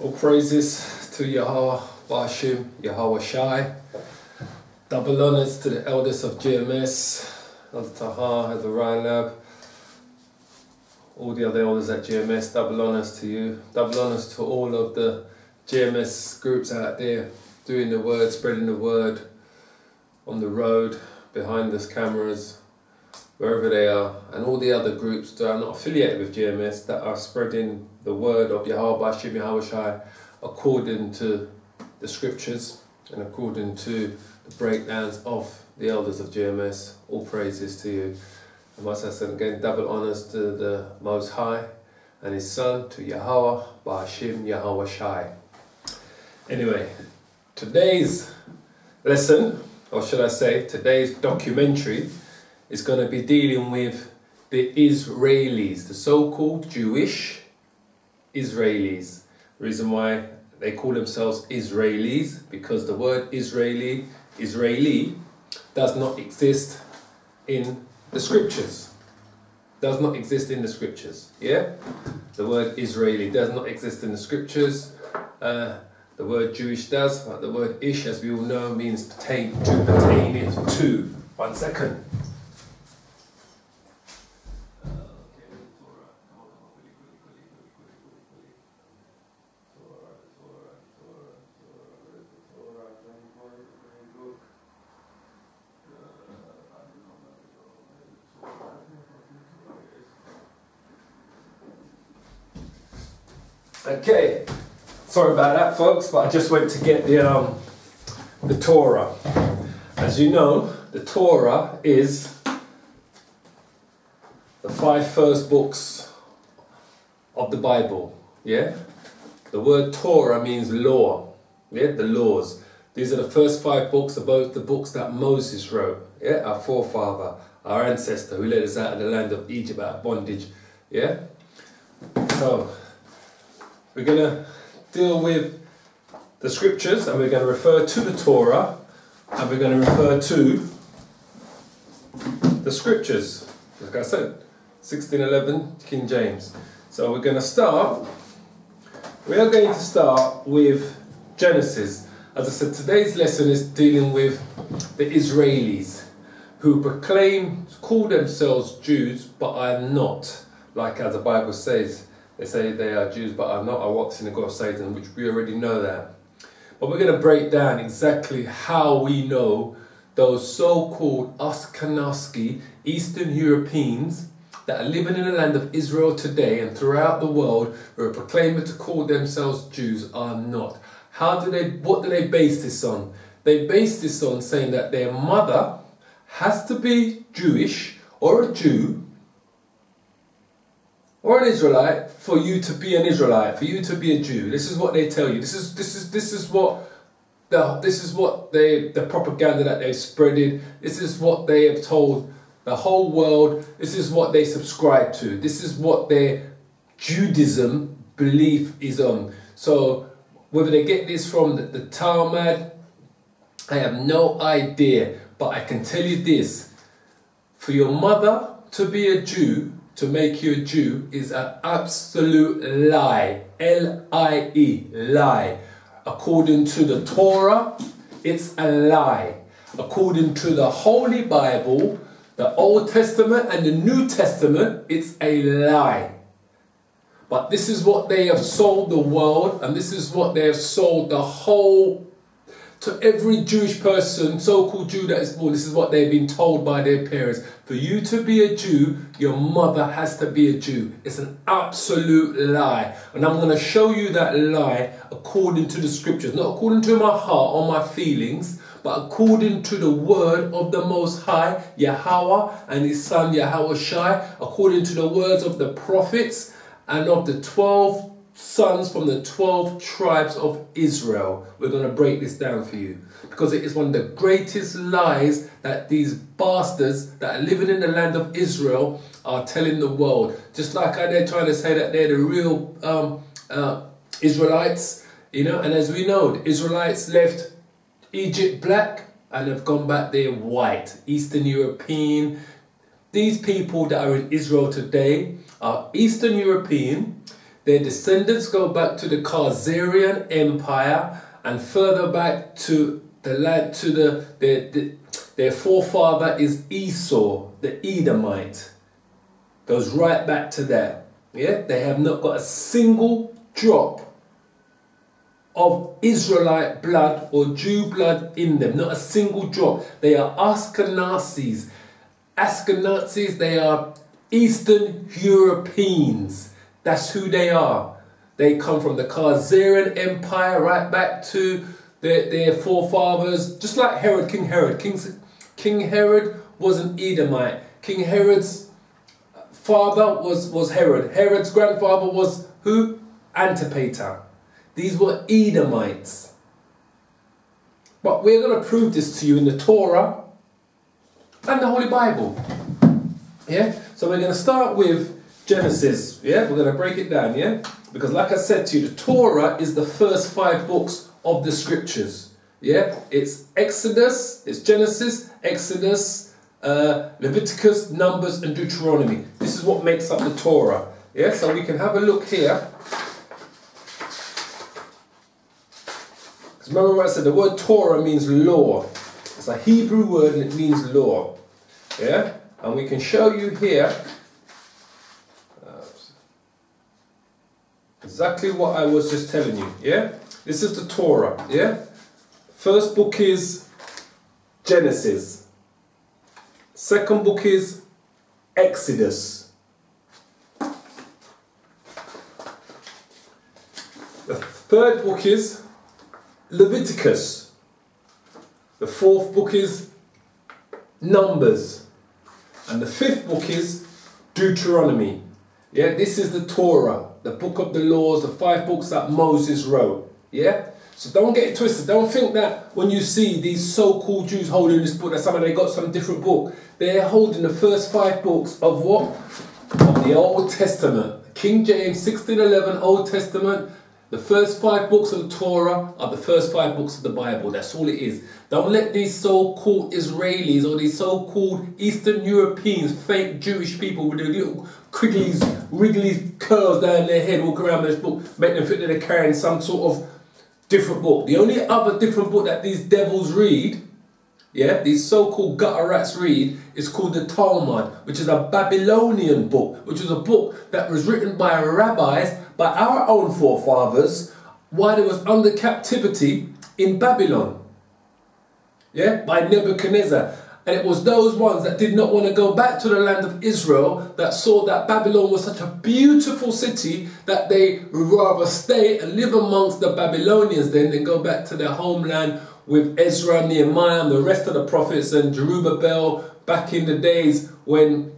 All praises to Yahweh, Bashim, Yahweh Shai. Double honours to the elders of GMS, Elder Tahar, Elder Ryan, all the other elders at GMS. Double honours to you. Double honours to all of the GMS groups out there doing the word, spreading the word on the road, behind us cameras, wherever they are, and all the other groups that are not affiliated with GMS that are spreading the word of Yahweh Bashim Yahweh Shai according to the scriptures and according to the breakdowns of the elders of GMS. All praises to you. And once I said again, double honours to the Most High and His Son, to Yahweh Bashim Yahweh Shai. Anyway, today's lesson, or should I say today's documentary, is going to be dealing with the Israelis, the so-called Jewish Israelis. The reason why they call themselves Israelis, because the word Israeli does not exist in the scriptures. Does not exist in the scriptures. Yeah? The word Israeli does not exist in the scriptures. The word Jewish does, but the word ish, as we all know, means pertaineth to. 1 second. Okay, sorry about that, folks, but I just went to get the Torah. As you know, the Torah is the 5 first books of the Bible. Yeah, the word Torah means law. Yeah, the laws. These are the first 5 books, about the books that Moses wrote. Yeah, our forefather, our ancestor, who led us out of the land of Egypt out of bondage. Yeah, so we're going to deal with the scriptures, and we're going to refer to the Torah, and we're going to refer to the scriptures. Like I said, 1611 King James. So we are going to start with Genesis. As I said, today's lesson is dealing with the Israelis who call themselves Jews, but are not, like as the Bible says. They say they are Jews, but are not, are works in the God of Satan, which we already know that. But we're going to break down exactly how we know those so-called Ashkenazi Eastern Europeans that are living in the land of Israel today and throughout the world, who are proclaiming to call themselves Jews, are not. What do they base this on? They base this on saying that their mother has to be Jewish or a Jew or an Israelite for you to be an Israelite, for you to be a Jew. This is what they tell you. This is what the propaganda that they've spreaded. This is what they have told the whole world. This is what they subscribe to. This is what their Judaism belief is on. So whether they get this from the Talmud, I have no idea. But I can tell you this: for your mother to be a Jew, to make you a Jew, is an absolute lie. L-I-E, lie. According to the Torah, it's a lie. According to the Holy Bible, the Old Testament and the New Testament, it's a lie. But this is what they have sold the world, and this is what they have sold the whole, to every Jewish person, so-called Jew that is born. This is what they've been told by their parents. For you to be a Jew, your mother has to be a Jew. It's an absolute lie. And I'm going to show you that lie according to the scriptures. Not according to my heart or my feelings, but according to the word of the Most High, Yahweh and His Son, Yahweh Shai, according to the words of the prophets and of the 12 sons from the 12 tribes of Israel. We're going to break this down for you, because it is one of the greatest lies that these bastards that are living in the land of Israel are telling the world. Just like how they're trying to say that they're the real Israelites, you know, and as we know, the Israelites left Egypt black and have gone back there white, Eastern European. These people that are in Israel today are Eastern European. Their descendants go back to the Khazarian Empire and further back to the land, to their forefather is Esau, the Edomite. Goes right back to there. Yeah, they have not got a single drop of Israelite blood or Jew blood in them. Not a single drop. They are Ashkenazis. Ashkenazis, they are Eastern Europeans. That's who they are. They come from the Khazarian Empire right back to their forefathers. Just like Herod, King Herod. King Herod was an Edomite. King Herod's father was Herod. Herod's grandfather was who? Antipater. These were Edomites. But we're going to prove this to you in the Torah and the Holy Bible. Yeah? So we're going to start with Genesis. Yeah? We're going to break it down. Yeah? Because like I said to you, the Torah is the first 5 books of the scriptures. Yeah? It's Exodus, it's Genesis, Exodus, Leviticus, Numbers and Deuteronomy. This is what makes up the Torah. Yeah? So we can have a look here. Remember what I said, the word Torah means law. It's a Hebrew word and it means law. Yeah? And we can show you here exactly what I was just telling you. Yeah? This is the Torah. Yeah? First book is Genesis. Second book is Exodus. The third book is Leviticus. The fourth book is Numbers. And the fifth book is Deuteronomy. Yeah, this is the Torah, the book of the laws, the 5 books that Moses wrote. Yeah? So don't get it twisted. Don't think that when you see these so-called Jews holding this book that somehow they got some different book. They're holding the first 5 books of what? Of the Old Testament. King James 1611 Old Testament. The first 5 books of the Torah are the first 5 books of the Bible. That's all it is. Don't let these so-called Israelis or these so-called Eastern Europeans, fake Jewish people with their little wriggly curls down their head walk around with this book, make them think that they're carrying some sort of different book. The only other different book that these devils read, yeah, these so-called gutter rats read, is called the Talmud, which is a Babylonian book, which was a book that was written by rabbis, by our own forefathers, while they was under captivity in Babylon. Yeah, by Nebuchadnezzar. And it was those ones that did not want to go back to the land of Israel that saw that Babylon was such a beautiful city that they would rather stay and live amongst the Babylonians than go back to their homeland with Ezra, Nehemiah and the rest of the prophets and Zerubbabel back in the days when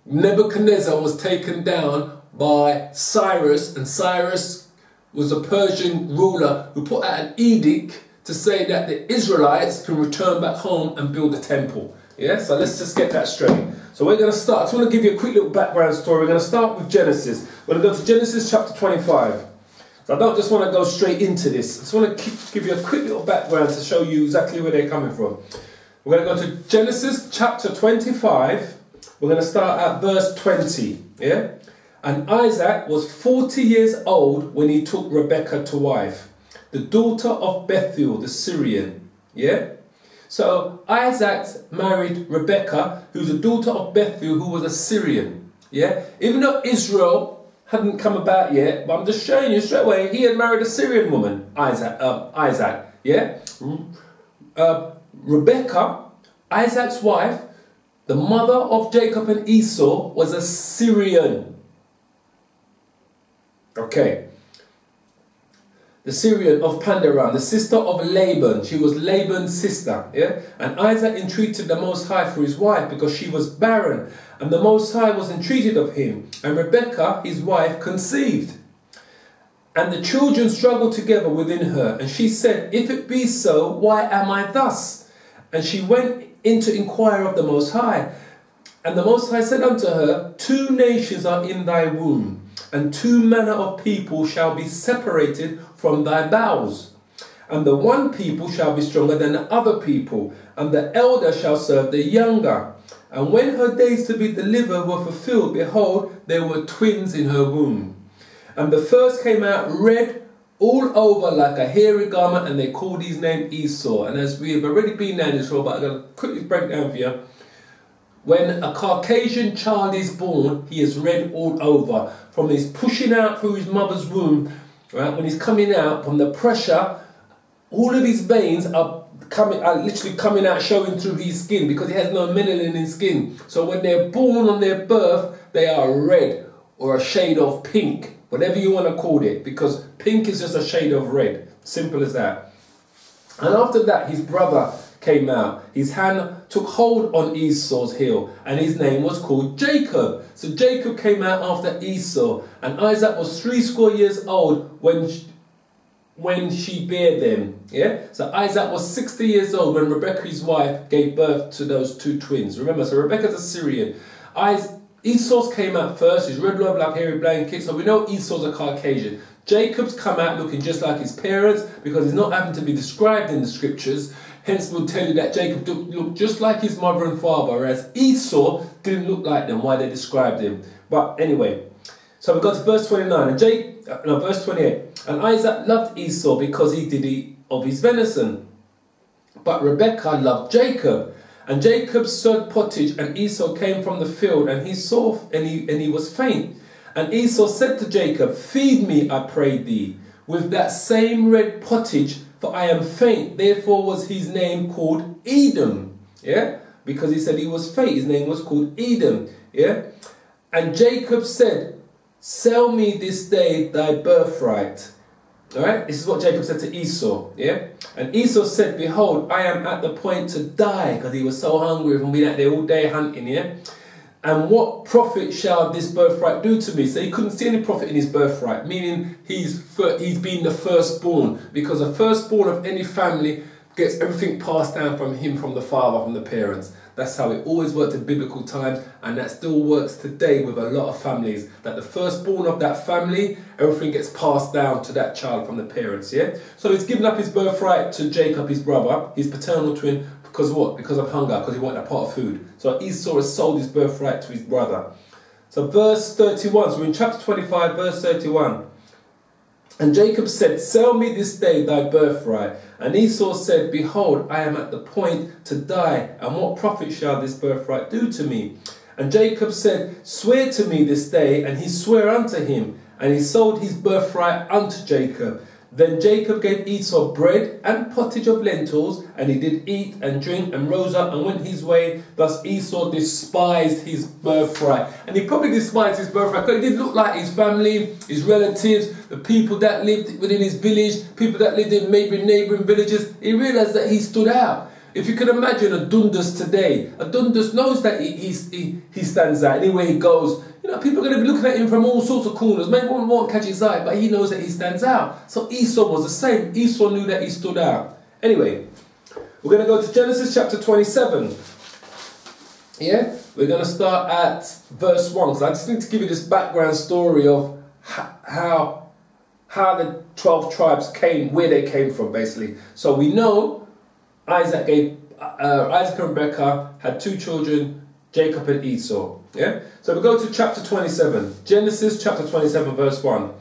Nebuchadnezzar was taken down by Cyrus, and Cyrus was a Persian ruler who put out an edict to say that the Israelites can return back home and build a temple. Yeah, so let's just get that straight. So we're going to start. I just want to give you a quick little background story. We're going to start with Genesis. We're going to go to Genesis chapter 25. So I don't just want to go straight into this. I just want to give you a quick little background to show you exactly where they're coming from. We're going to go to Genesis chapter 25. We're going to start at verse 20. Yeah? And Isaac was 40 years old when he took Rebekah to wife, the daughter of Bethuel the Syrian. Yeah? So Isaac married Rebekah, who's the daughter of Bethuel, who was a Syrian. Yeah? Even though Israel hadn't come about yet, but I'm just showing you straight away, he had married a Syrian woman, Isaac. Yeah? Rebekah, Isaac's wife, the mother of Jacob and Esau, was a Syrian. Okay. The Syrian of Pandaram, the sister of Laban. She was Laban's sister. Yeah? And Isaac entreated the Most High for his wife because she was barren. And the Most High was entreated of him. And Rebekah, his wife, conceived. And the children struggled together within her. And she said, if it be so, why am I thus? And she went in to inquire of the Most High. And the Most High said unto her, 2 nations are in thy womb, and 2 manner of people shall be separated from thy bowels. And the one people shall be stronger than the other people, and the elder shall serve the younger. And when her days to be delivered were fulfilled, behold, there were twins in her womb. And the first came out red all over like a hairy garment, and they called his name Esau. And as we have already been down this road, but I'm going to quickly break down for you. When a Caucasian child is born, he is red all over. From his pushing out through his mother's womb, right? When he's coming out, from the pressure, all of his veins are literally coming out, showing through his skin, because he has no melanin in his skin. So when they're born on their birth, they are red or a shade of pink. Whatever you want to call it, because pink is just a shade of red. Simple as that. And after that, his brother came out. His hand took hold on Esau's heel, and his name was called Jacob. So Jacob came out after Esau, and Isaac was 60 years old when she bare them. Yeah. So Isaac was 60 years old when Rebekah, his wife, gave birth to those two twins. Remember, so Rebekah's a Syrian. Esau's came out first. He's red, black, hairy, blanket. So we know Esau's a Caucasian. Jacob's come out looking just like his parents, because he's not having to be described in the scriptures. Hence, we'll tell you that Jacob looked just like his mother and father, whereas Esau didn't look like them. Why they described him? But anyway, so we got to verse 29 and verse 28. And Isaac loved Esau because he did eat of his venison, but Rebekah loved Jacob. And Jacob sowed pottage, and Esau came from the field, and he saw, and he was faint. And Esau said to Jacob, feed me, I pray thee, with that same red pottage, for I am faint. Therefore was his name called Edom. Yeah? Because he said he was faint. His name was called Edom. Yeah? And Jacob said, sell me this day thy birthright. Alright, this is what Jacob said to Esau, yeah? And Esau said, behold, I am at the point to die, because he was so hungry from being out there all day hunting, yeah? And what profit shall this birthright do to me? So he couldn't see any profit in his birthright, meaning he's been the firstborn, because the firstborn of any family gets everything passed down from him, from the father, from the parents. That's how it always worked in biblical times, and that still works today with a lot of families, that the firstborn of that family, everything gets passed down to that child from the parents, yeah? So he's given up his birthright to Jacob, his brother, his paternal twin, because what? Because of hunger, because he wanted a pot of food. So Esau has sold his birthright to his brother. So verse 31, so we're in chapter 25, verse 31. And Jacob said, sell me this day thy birthright. And Esau said, behold, I am at the point to die, and what profit shall this birthright do to me? And Jacob said, swear to me this day. And he sware unto him, and he sold his birthright unto Jacob. Then Jacob gave Esau bread and pottage of lentils, and he did eat and drink, and rose up and went his way. Thus Esau despised his birthright. And he probably despised his birthright because it didn't look like his family, his relatives, the people that lived within his village, people that lived in maybe neighbouring villages. He realised that he stood out. If you can imagine a Dundas today, a Dundas knows that he stands out. Anywhere he goes, you know, people are going to be looking at him from all sorts of corners. Maybe one won't catch his eye, but he knows that he stands out. So Esau was the same. Esau knew that he stood out. Anyway, we're going to go to Genesis chapter 27. Yeah, we're going to start at verse 1. So I just need to give you this background story of how the 12 tribes came, where they came from, basically. So we know Isaac and Rebekah had two children, Jacob and Esau. Yeah? So we go to chapter 27. Genesis chapter 27 verse 1.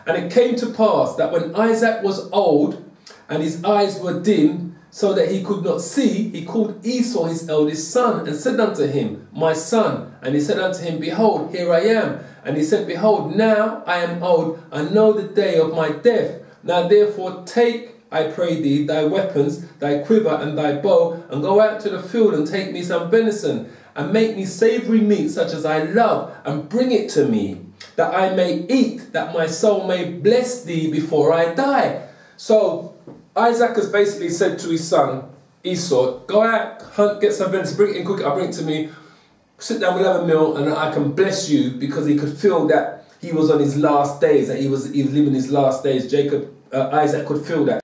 And it came to pass that when Isaac was old and his eyes were dim, so that he could not see, he called Esau his eldest son and said unto him, my son. And he said unto him, behold, here I am. And he said, behold, now I am old, I know the day of my death. Now therefore take, I pray thee, thy weapons, thy quiver and thy bow, and go out to the field and take me some venison, and make me savoury meat such as I love, and bring it to me, that I may eat, that my soul may bless thee before I die. So Isaac has basically said to his son Esau, go out, hunt, get some venison, bring it in, cook it, I'll bring it to me, sit down, we'll have a meal, and I can bless you, because he could feel that he was on his last days, that he was living his last days. Isaac could feel that.